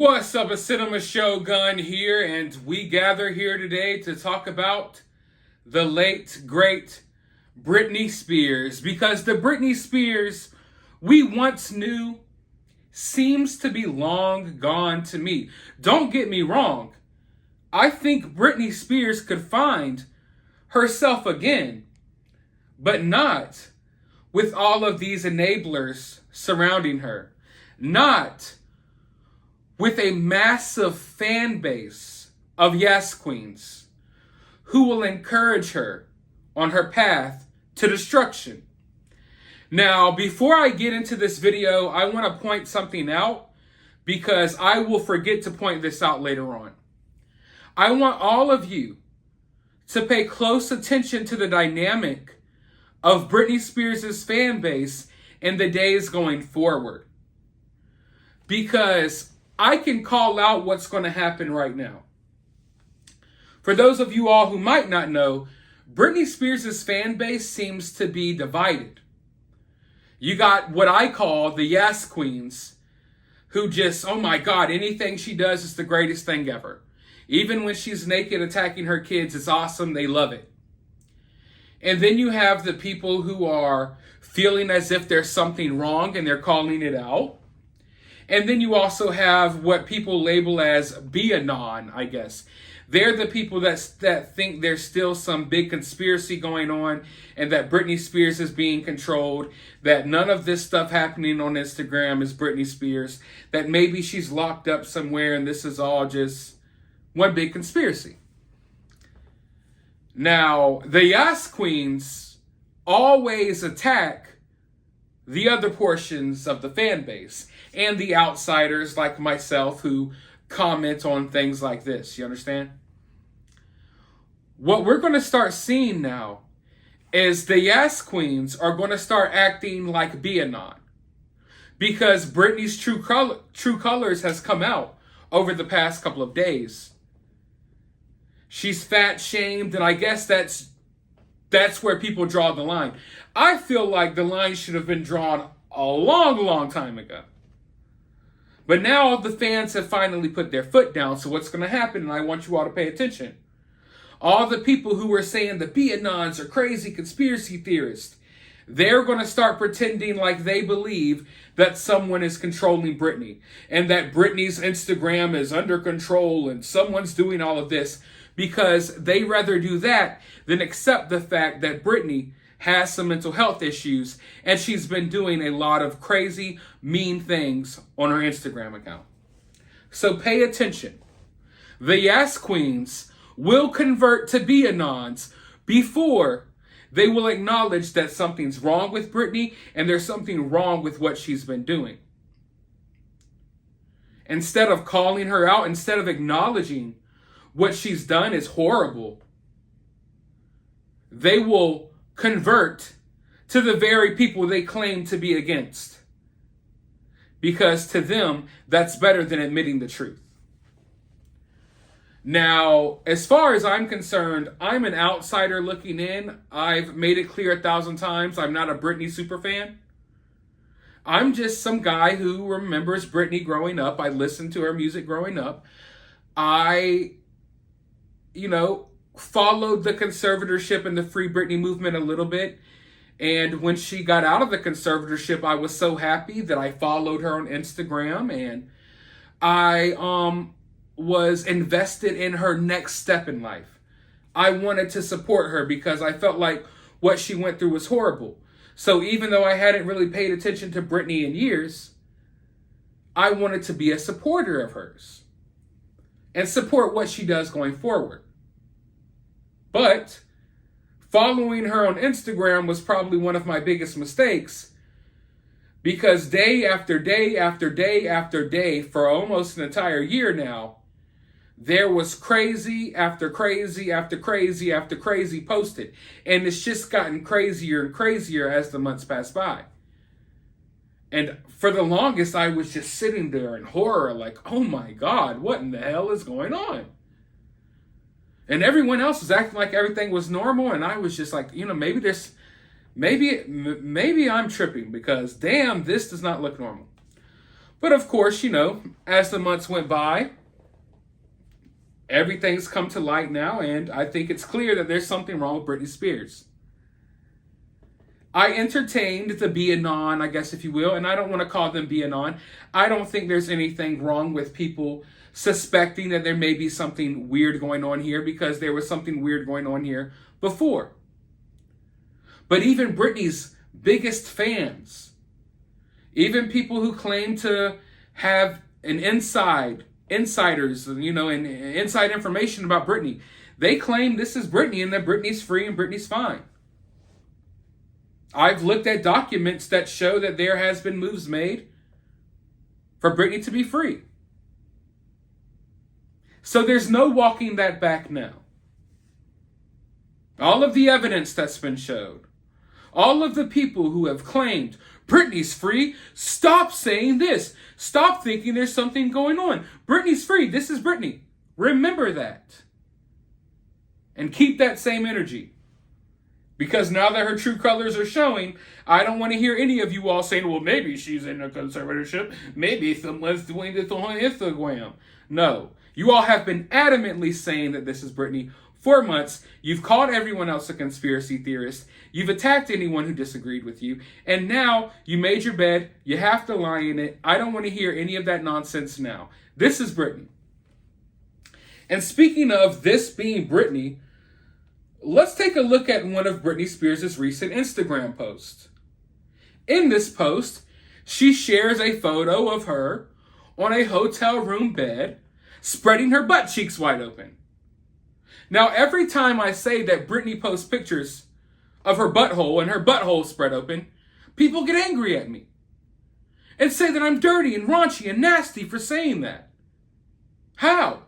What's up, a Cinema Shogun here, and we gather here today to talk about the late, great Britney Spears, because the Britney Spears we once knew seems to be long gone to me. Don't get me wrong, I think Britney Spears could find herself again, but not with all of these enablers surrounding her. Not with a massive fan base of yes queens who will encourage her on her path to destruction. Now, before I get into this video, I want to point something out because I will forget to point this out later on. I want all of you to pay close attention to the dynamic of Britney Spears' fan base in the days going forward, because I can call out what's going to happen right now. For those of you all who might not know, Britney Spears' fan base seems to be divided. You got what I call the yes queens, who just, oh my God, anything she does is the greatest thing ever. Even when she's naked attacking her kids, it's awesome, they love it. And then you have the people who are feeling as if there's something wrong and they're calling it out. And then you also have what people label as be-anon, I guess. They're the people that think there's still some big conspiracy going on and that Britney Spears is being controlled, that none of this stuff happening on Instagram is Britney Spears, that maybe she's locked up somewhere and this is all just one big conspiracy. Now, the yes queens always attack the other portions of the fan base and the outsiders like myself who comment on things like this. You understand? What we're going to start seeing now is the yes queens are going to start acting like be-anon, because Britney's true colors has come out over the past couple of days. She's fat shamed, and I guess that's where people draw the line. I feel like the line should have been drawn a long time ago. But now the fans have finally put their foot down, so what's going to happen, and I want you all to pay attention. All the people who were saying the be-anons are crazy conspiracy theorists, they're going to start pretending like they believe that someone is controlling Britney and that Britney's Instagram is under control and someone's doing all of this, because they rather do that than accept the fact that Britney has some mental health issues and she's been doing a lot of crazy, mean things on her Instagram account. So pay attention. The yes queens will convert to be-anons before they will acknowledge that something's wrong with Britney and there's something wrong with what she's been doing. Instead of calling her out, instead of acknowledging what she's done is horrible, they will convert to the very people they claim to be against, because to them, that's better than admitting the truth. Now, as far as I'm concerned, I'm an outsider looking in. I've made it clear 1,000 times, I'm not a Britney superfan. I'm just some guy who remembers Britney growing up. I listened to her music growing up. I followed the conservatorship and the Free Britney movement a little bit. And when she got out of the conservatorship, I was so happy that I followed her on Instagram, and I was invested in her next step in life. I wanted to support her because I felt like what she went through was horrible. So even though I hadn't really paid attention to Britney in years, I wanted to be a supporter of hers and support what she does going forward. But following her on Instagram was probably one of my biggest mistakes, because day after day after day after day for almost an entire year now, there was crazy after crazy after crazy after crazy posted. And it's just gotten crazier and crazier as the months pass by. And for the longest, I was just sitting there in horror, like, oh my God, what in the hell is going on? And everyone else was acting like everything was normal, and I was just like, maybe I'm tripping, because damn, this does not look normal. But of course, as the months went by, everything's come to light now, and I think it's clear that there's something wrong with Britney Spears. I entertained the be-anon, I guess if you will, and I don't want to call them be-anon. I don't think there's anything wrong with people suspecting that there may be something weird going on here, because there was something weird going on here before. But even Britney's biggest fans, even people who claim to have insiders, and inside information about Britney, they claim this is Britney and that Britney's free and Britney's fine. I've looked at documents that show that there has been moves made for Britney to be free. So there's no walking that back now. All of the evidence that's been showed, all of the people who have claimed Britney's free, stop saying this. Stop thinking there's something going on. Britney's free. This is Britney. Remember that. And keep that same energy. Because now that her true colors are showing, I don't want to hear any of you all saying, well, maybe she's in a conservatorship. Maybe someone's doing this on Instagram. No. You all have been adamantly saying that this is Britney for months. You've called everyone else a conspiracy theorist. You've attacked anyone who disagreed with you. And now you made your bed. You have to lie in it. I don't want to hear any of that nonsense now. This is Britney. And speaking of this being Britney, let's take a look at one of Britney Spears' recent Instagram posts. In this post, she shares a photo of her on a hotel room bed, spreading her butt cheeks wide open. Now, every time I say that Britney posts pictures of her butthole and her butthole spread open, people get angry at me and say that I'm dirty and raunchy and nasty for saying that. How?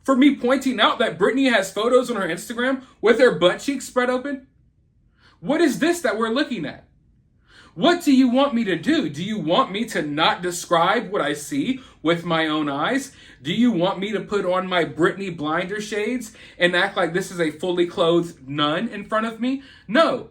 For me pointing out that Britney has photos on her Instagram with her butt cheeks spread open? What is this that we're looking at? What do you want me to do? Do you want me to not describe what I see with my own eyes? Do you want me to put on my Britney blinder shades and act like this is a fully clothed nun in front of me? No.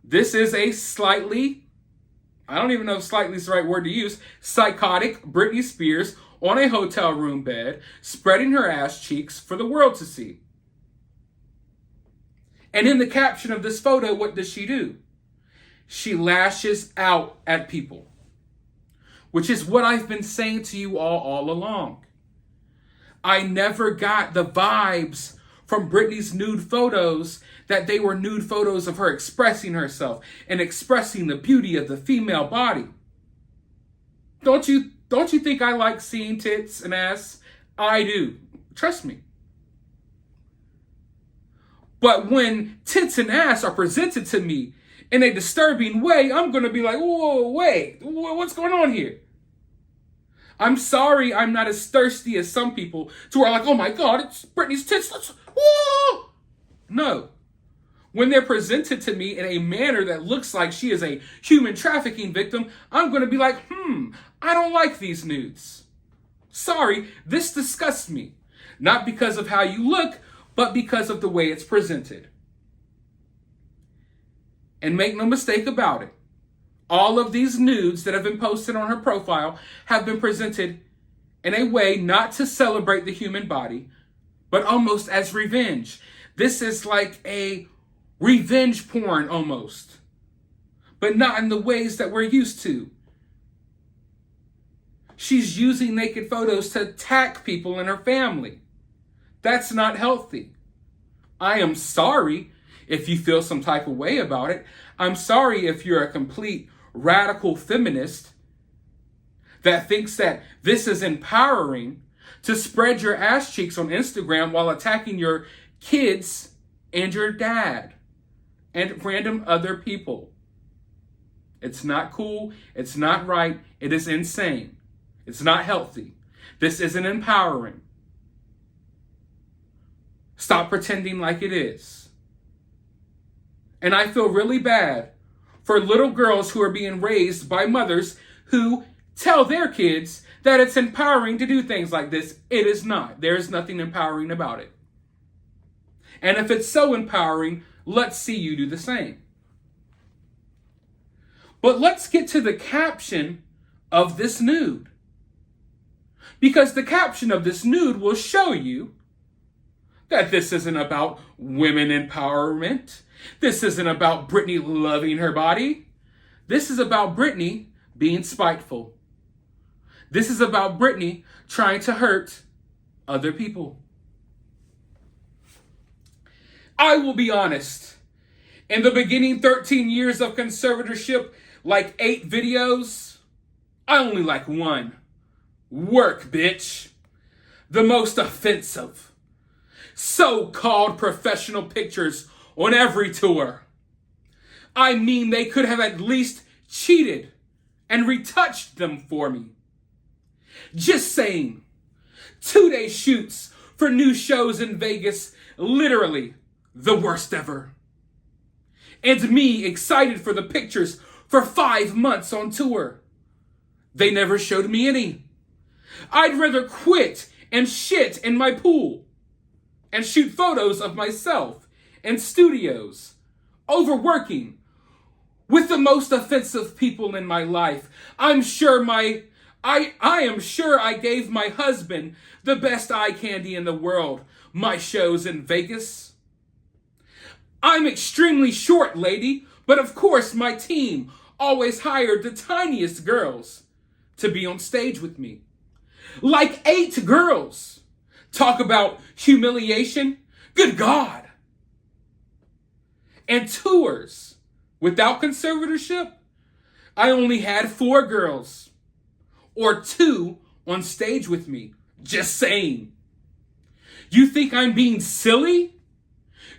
This is a slightly, I don't even know if slightly is the right word to use, psychotic Britney Spears on a hotel room bed, spreading her ass cheeks for the world to see. And in the caption of this photo, what does she do? She lashes out at people, which is what I've been saying to you all along. I never got the vibes from Britney's nude photos that they were nude photos of her expressing herself and expressing the beauty of the female body. Don't you think I like seeing tits and ass? I do. Trust me. But when tits and ass are presented to me in a disturbing way, I'm going to be like, whoa, wait, what's going on here? I'm sorry I'm not as thirsty as some people to where I'm like, oh my God, it's Britney's tits. Whoa! No. When they're presented to me in a manner that looks like she is a human trafficking victim, I'm going to be like, I don't like these nudes. Sorry, this disgusts me. Not because of how you look, but because of the way it's presented. And make no mistake about it, all of these nudes that have been posted on her profile have been presented in a way not to celebrate the human body, but almost as revenge. This is like a revenge porn almost, but not in the ways that we're used to. She's using naked photos to attack people in her family. That's not healthy. I am sorry if you feel some type of way about it. I'm sorry if you're a complete radical feminist that thinks that this is empowering to spread your ass cheeks on Instagram while attacking your kids and your dad and random other people. It's not cool. It's not right. It is insane. It's not healthy. This isn't empowering. Stop pretending like it is. And I feel really bad for little girls who are being raised by mothers who tell their kids that it's empowering to do things like this. It is not. There is nothing empowering about it. And if it's so empowering, let's see you do the same. But let's get to the caption of this nude. Because the caption of this nude will show you that this isn't about women empowerment. This isn't about Britney loving her body. This is about Britney being spiteful. This is about Britney trying to hurt other people. I will be honest. In the beginning 13 years of conservatorship, like 8 videos, I only like one. Work, bitch. The most offensive. So-called professional pictures on every tour. I mean, they could have at least cheated and retouched them for me. Just saying. 2-day shoots for new shows in Vegas, literally the worst ever. And me excited for the pictures for 5 months on tour. They never showed me any. I'd rather quit and shit in my pool and shoot photos of myself in studios, overworking with the most offensive people in my life. I am sure I gave my husband the best eye candy in the world, my shows in Vegas. I'm extremely short, lady, but of course my team always hired the tiniest girls to be on stage with me. Like 8 girls. Talk about humiliation. Good God. And tours. Without conservatorship, I only had 4 girls. Or 2 on stage with me. Just saying. You think I'm being silly?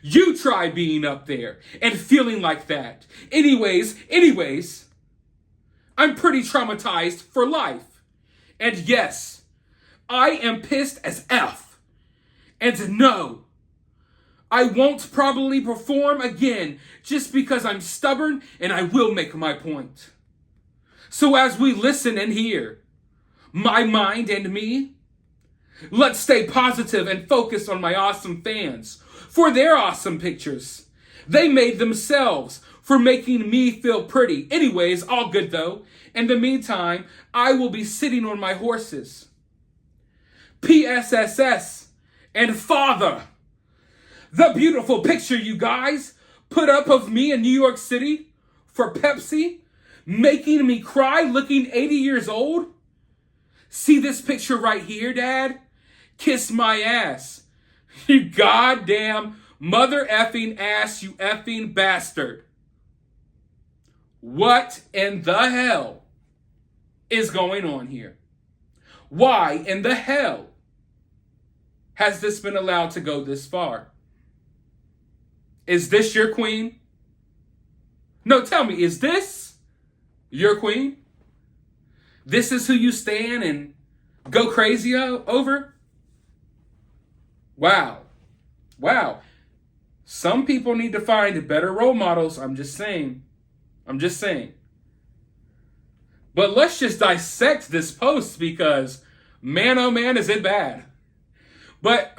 You try being up there and feeling like that. Anyways, I'm pretty traumatized for life. And yes, I am pissed as F. And no, I won't probably perform again just because I'm stubborn and I will make my point. So as we listen and hear, my mind and me, let's stay positive and focus on my awesome fans for their awesome pictures. They made themselves for making me feel pretty. Anyways, all good though. In the meantime, I will be sitting on my horses. PSSS and Father. The beautiful picture you guys put up of me in New York City for Pepsi, making me cry looking 80 years old. See this picture right here, Dad? Kiss my ass. You goddamn mother effing ass, you effing bastard. What in the hell is going on here? Why in the hell has this been allowed to go this far? Is this your queen? No, tell me, is this your queen? This is who you stand and go crazy over? Wow. Some people need to find better role models. I'm just saying. But let's just dissect this post because, man, oh man, is it bad. But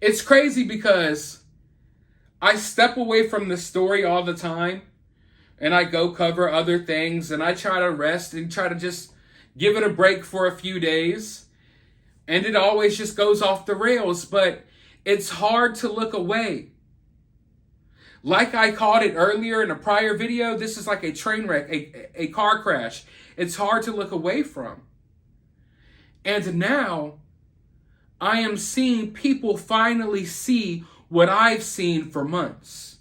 it's crazy because I step away from the story all the time and I go cover other things and I try to rest and try to just give it a break for a few days. And it always just goes off the rails, but it's hard to look away. Like I called it earlier in a prior video, this is like a train wreck, a car crash. It's hard to look away from. And now I am seeing people finally see what I've seen for months.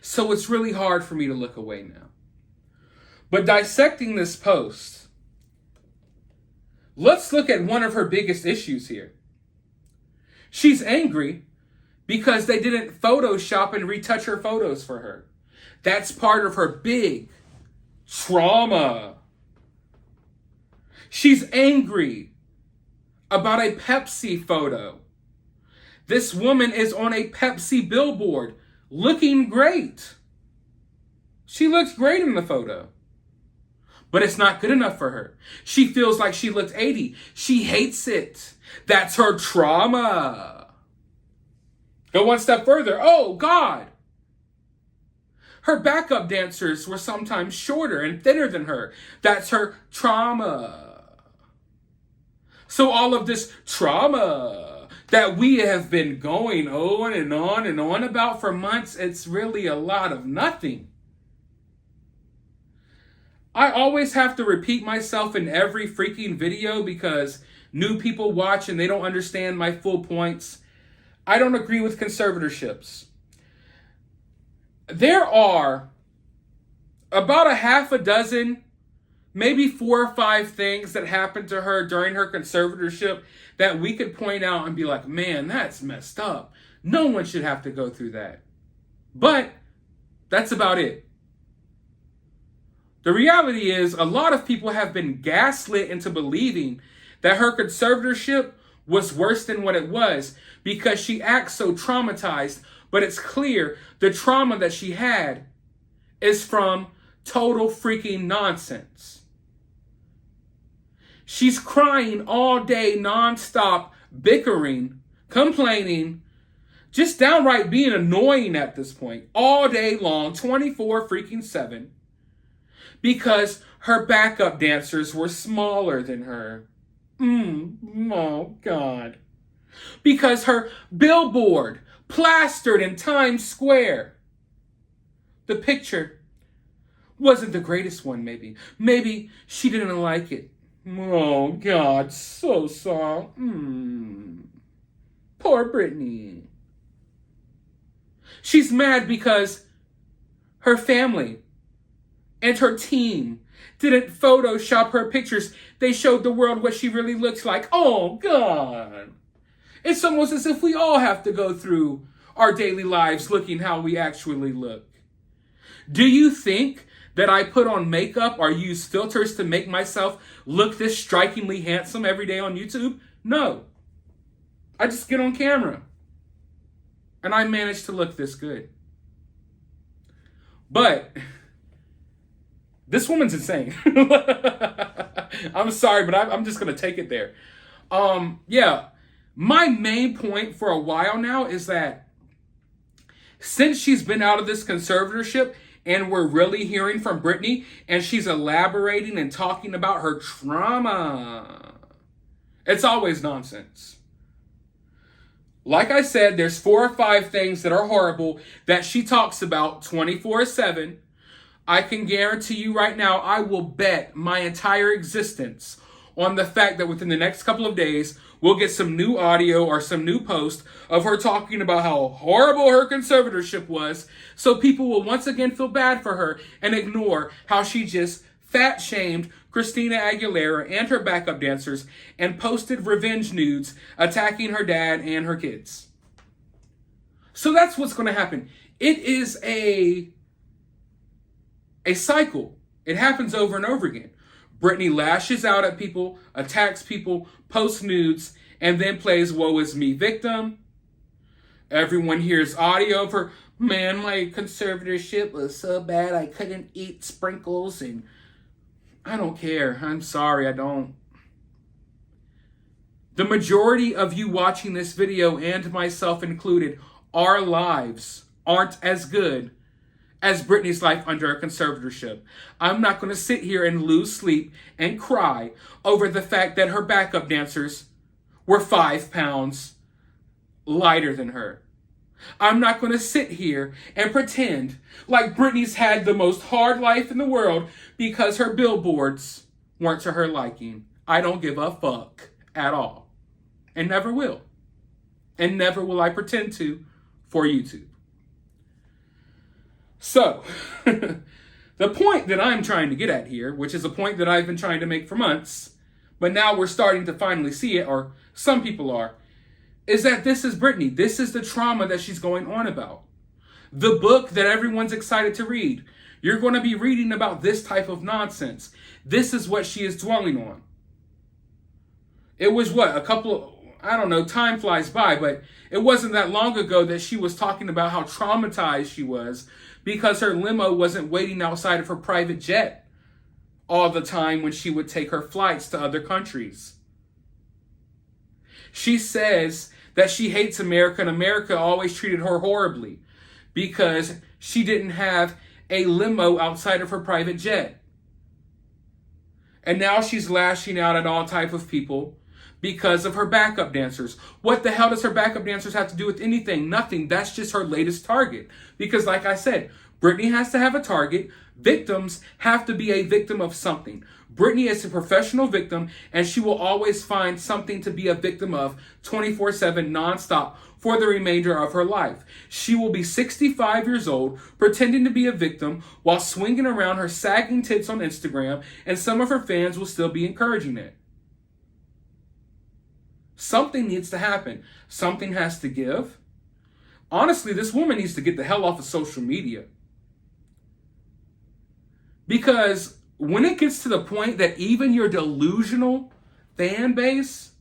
So it's really hard for me to look away now. But dissecting this post, let's look at one of her biggest issues here. She's angry because they didn't Photoshop and retouch her photos for her. That's part of her big trauma. She's angry about a Pepsi photo. This woman is on a Pepsi billboard looking great. She looks great in the photo. But it's not good enough for her. She feels like she looked 80. She hates it. That's her trauma. Go one step further. Oh, God. Her backup dancers were sometimes shorter and thinner than her. That's her trauma. So all of this trauma that we have been going on and on and on about for months, it's really a lot of nothing. I always have to repeat myself in every freaking video because new people watch and they don't understand my full points. I don't agree with conservatorships. There are about a half a dozen, maybe 4 or 5 things that happened to her during her conservatorship that we could point out and be like, man, that's messed up. No one should have to go through that. But that's about it. The reality is a lot of people have been gaslit into believing that her conservatorship was worse than what it was because she acts so traumatized. But it's clear the trauma that she had is from total freaking nonsense. She's crying all day nonstop, bickering, complaining, just downright being annoying at this point, all day long, 24 freaking 7, because her backup dancers were smaller than her. Oh, God. Because her billboard plastered in Times Square. The picture wasn't the greatest one, maybe. Maybe she didn't like it. Oh, God, so sad. Poor Britney. She's mad because her family and her team didn't Photoshop her pictures. They showed the world what she really looks like. Oh, God. It's almost as if we all have to go through our daily lives looking how we actually look. Do you think that I put on makeup or use filters to make myself look this strikingly handsome every day on YouTube? No. I just get on camera. And I manage to look this good. But this woman's insane. I'm sorry, but I'm just going to take it there. Yeah. My main point for a while now is that since she's been out of this conservatorship and we're really hearing from Britney and she's elaborating and talking about her trauma, it's always nonsense. Like I said, there's 4 or 5 things that are horrible that she talks about 24/7. I can guarantee you right now, I will bet my entire existence on the fact that within the next couple of days, we'll get some new audio or some new post of her talking about how horrible her conservatorship was, so people will once again feel bad for her and ignore how she just fat-shamed Christina Aguilera and her backup dancers and posted revenge nudes attacking her dad and her kids. So that's what's going to happen. It is a cycle. It happens over and over again. Britney lashes out at people, attacks people, posts nudes, and then plays woe is me victim. Everyone hears audio of her, man, my conservatorship was so bad I couldn't eat sprinkles, and I don't care. I'm sorry, I don't. The majority of you watching this video, and myself included, our lives aren't as good as Britney's life under a conservatorship. I'm not going to sit here and lose sleep and cry over the fact that her backup dancers were 5 pounds lighter than her. I'm not going to sit here and pretend like Britney's had the most hard life in the world because her billboards weren't to her liking. I don't give a fuck at all. And never will. And never will I pretend to for YouTube. So, the point that I'm trying to get at here, which is a point that I've been trying to make for months, but now we're starting to finally see it, or some people are, is that this is Britney. This is the trauma that she's going on about. The book that everyone's excited to read. You're going to be reading about this type of nonsense. This is what she is dwelling on. It was time flies by, but it wasn't that long ago that she was talking about how traumatized she was because her limo wasn't waiting outside of her private jet all the time when she would take her flights to other countries. She says that she hates America and America always treated her horribly because she didn't have a limo outside of her private jet. And now she's lashing out at all type of people because of her backup dancers. What the hell does her backup dancers have to do with anything? Nothing. That's just her latest target. Because like I said, Britney has to have a target. Victims have to be a victim of something. Britney is a professional victim, and she will always find something to be a victim of 24/7 nonstop for the remainder of her life. She will be 65 years old, pretending to be a victim while swinging around her sagging tits on Instagram, and some of her fans will still be encouraging it. Something needs to happen. Something has to give. Honestly, this woman needs to get the hell off of social media. Because when it gets to the point that even your delusional fan base,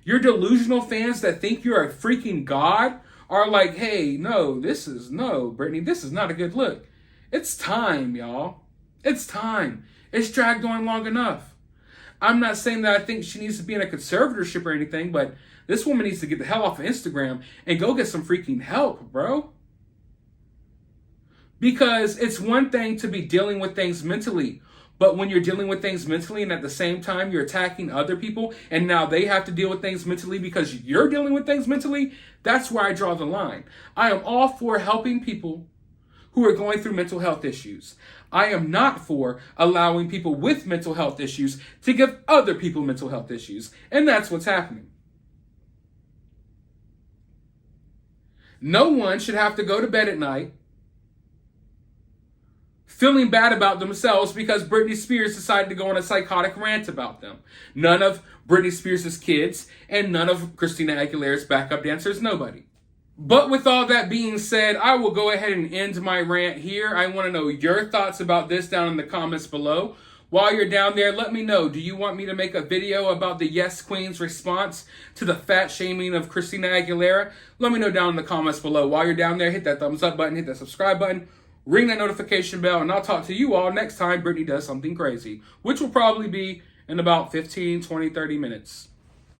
your delusional fans that think you're a freaking god, are like, hey, no, Britney, this is not a good look. It's time, y'all. It's time. It's dragged on long enough. I'm not saying that I think she needs to be in a conservatorship or anything, but this woman needs to get the hell off of Instagram and go get some freaking help, bro. Because it's one thing to be dealing with things mentally, but when you're dealing with things mentally and at the same time you're attacking other people and now they have to deal with things mentally because you're dealing with things mentally, that's where I draw the line. I am all for helping people who are going through mental health issues. I am not for allowing people with mental health issues to give other people mental health issues. And that's what's happening. No one should have to go to bed at night feeling bad about themselves because Britney Spears decided to go on a psychotic rant about them. None of Britney Spears' kids and none of Christina Aguilera's backup dancers, nobody. But with all that being said, I will go ahead and end my rant here. I want to know your thoughts about this down in the comments below. While you're down there, let me know, do you want me to make a video about the Yes Queen's response to the fat shaming of Christina Aguilera? Let me know down in the comments below. While you're down there, hit that thumbs up button, hit that subscribe button, ring that notification bell, and I'll talk to you all next time Britney does something crazy, which will probably be in about 15, 20, 30 minutes.